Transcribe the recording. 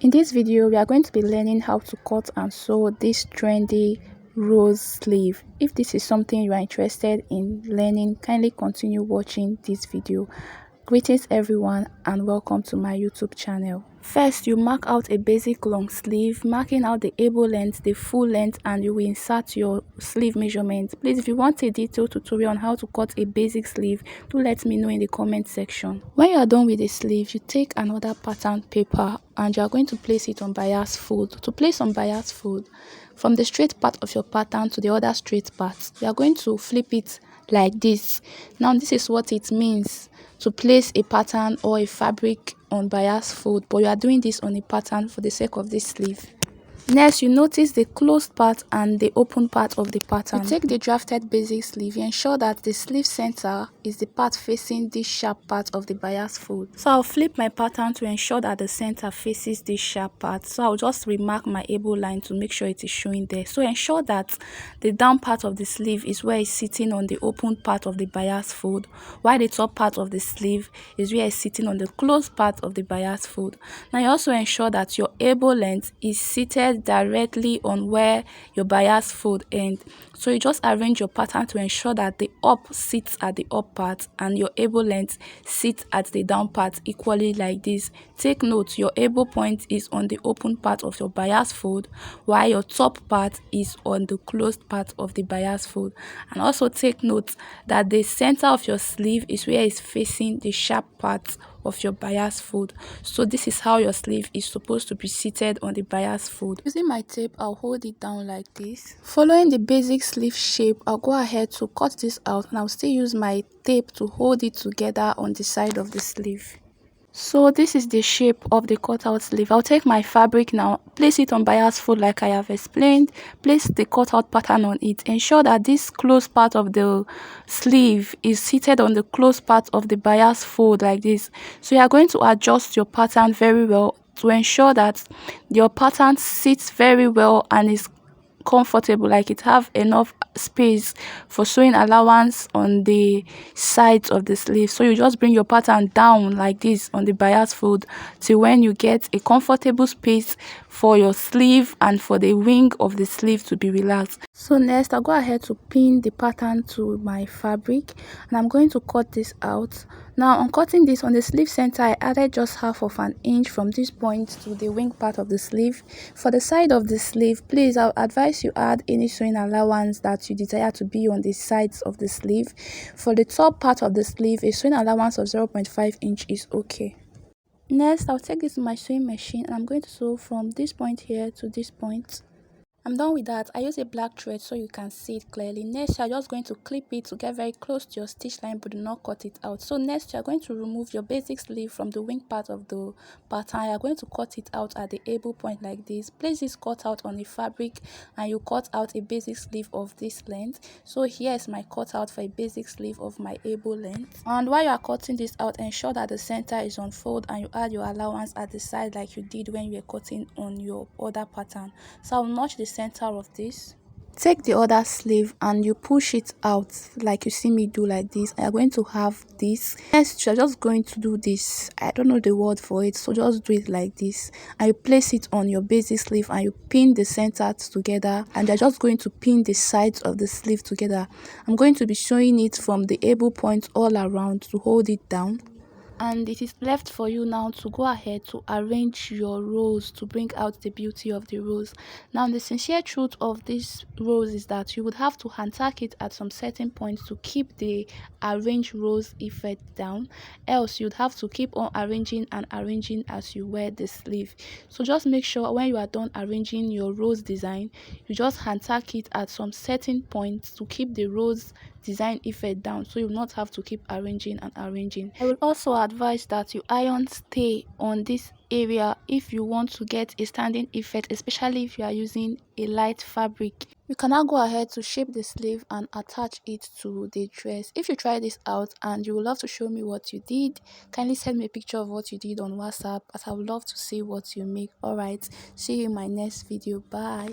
In this video, we are going to be learning how to cut and sew this trendy rose sleeve. If this is something you are interested in learning, kindly continue watching this video. Greetings everyone and welcome to my YouTube channel. First, you mark out a basic long sleeve, marking out the elbow length, the full length, and you will insert your sleeve measurement. Please, if you want a detailed tutorial on how to cut a basic sleeve, do let me know in the comment section. When you are done with the sleeve, you take another pattern paper and you are going to place it on bias fold. To place on bias fold, from the straight part of your pattern to the other straight part, you are going to flip it like this. Now, this is what it means to place a pattern or a fabric on bias fold, but you are doing this on a pattern for the sake of this sleeve. Next, you notice the closed part and the open part of the pattern. You take the drafted basic sleeve, you ensure that the sleeve center is the part facing this sharp part of the bias fold. So I'll flip my pattern to ensure that the center faces this sharp part. So I'll just remark my elbow line to make sure it is showing there. So ensure that the down part of the sleeve is where it's sitting on the open part of the bias fold, while the top part of the sleeve is where it's sitting on the closed part of the bias fold. Now you also ensure that your elbow length is seated directly on where your bias fold ends. So you just arrange your pattern to ensure that the up sits at the up part and your elbow length sits at the down part equally like this. Take note, your elbow point is on the open part of your bias fold, while your top part is on the closed part of the bias fold. And also take note that the center of your sleeve is where it's facing the sharp part of your bias fold. So this is how your sleeve is supposed to be seated on the bias fold. Using my tape, I'll hold it down like this. Following the basic sleeve shape, I'll go ahead to cut this out and I'll still use my tape to hold it together on the side of the sleeve. So this is the shape of the cutout sleeve. I'll take my fabric now, place it on bias fold like I have explained, place the cutout pattern on it. Ensure that this closed part of the sleeve is seated on the closed part of the bias fold like this. So you are going to adjust your pattern very well to ensure that your pattern sits very well and is comfortable, like it have enough space for sewing allowance on the sides of the sleeve. So you just bring your pattern down like this on the bias fold till when you get a comfortable space for your sleeve and for the wing of the sleeve to be relaxed. So next, I'll go ahead to pin the pattern to my fabric and I'm going to cut this out. Now on cutting this, on the sleeve center, I added just half of an inch from this point to the wing part of the sleeve. For the side of the sleeve, please, I'll advise you add any sewing allowance that you desire to be on the sides of the sleeve. For the top part of the sleeve, a sewing allowance of 0.5 inch is okay. Next, I'll take this to my sewing machine and I'm going to sew from this point here to this point. I'm done with that. I use a black thread so you can see it clearly. Next, you're just going to clip it to get very close to your stitch line, but do not cut it out. So next, you're going to remove your basic sleeve from the wing part of the pattern. You're going to cut it out at the elbow point like this. Place this cut out on the fabric and you cut out a basic sleeve of this length. So here's my cutout for a basic sleeve of my elbow length. And while you are cutting this out, ensure that the center is on fold and you add your allowance at the side like you did when you were cutting on your other pattern. So I'll notch the center of this. Take the other sleeve and you push it out like you see me do like this. I'm going to have this. Next, you're just going to do this. I don't know the word for it, so just do it like this. And you place it on your basic sleeve and you pin the center together. And you're just going to pin the sides of the sleeve together. I'm going to be showing it from the elbow point all around to hold it down. And it is left for you now to go ahead to arrange your rows to bring out the beauty of the rows. Now the sincere truth of this rows is that you would have to hand tack it at some certain points to keep the arranged rows effect down, else you'd have to keep on arranging and arranging as you wear the sleeve. So just make sure when you are done arranging your rows design, you just hand tack it at some certain points to keep the rows design effect down, so you will not have to keep arranging and arranging. I will also advise that you iron stay on this area if you want to get a standing effect, especially if you are using a light fabric. You can now go ahead to shape the sleeve and attach it to the dress. If you try this out and you would love to show me what you did, kindly send me a picture of what you did on WhatsApp, as I would love to see what you make. Alright, see you in my next video. Bye.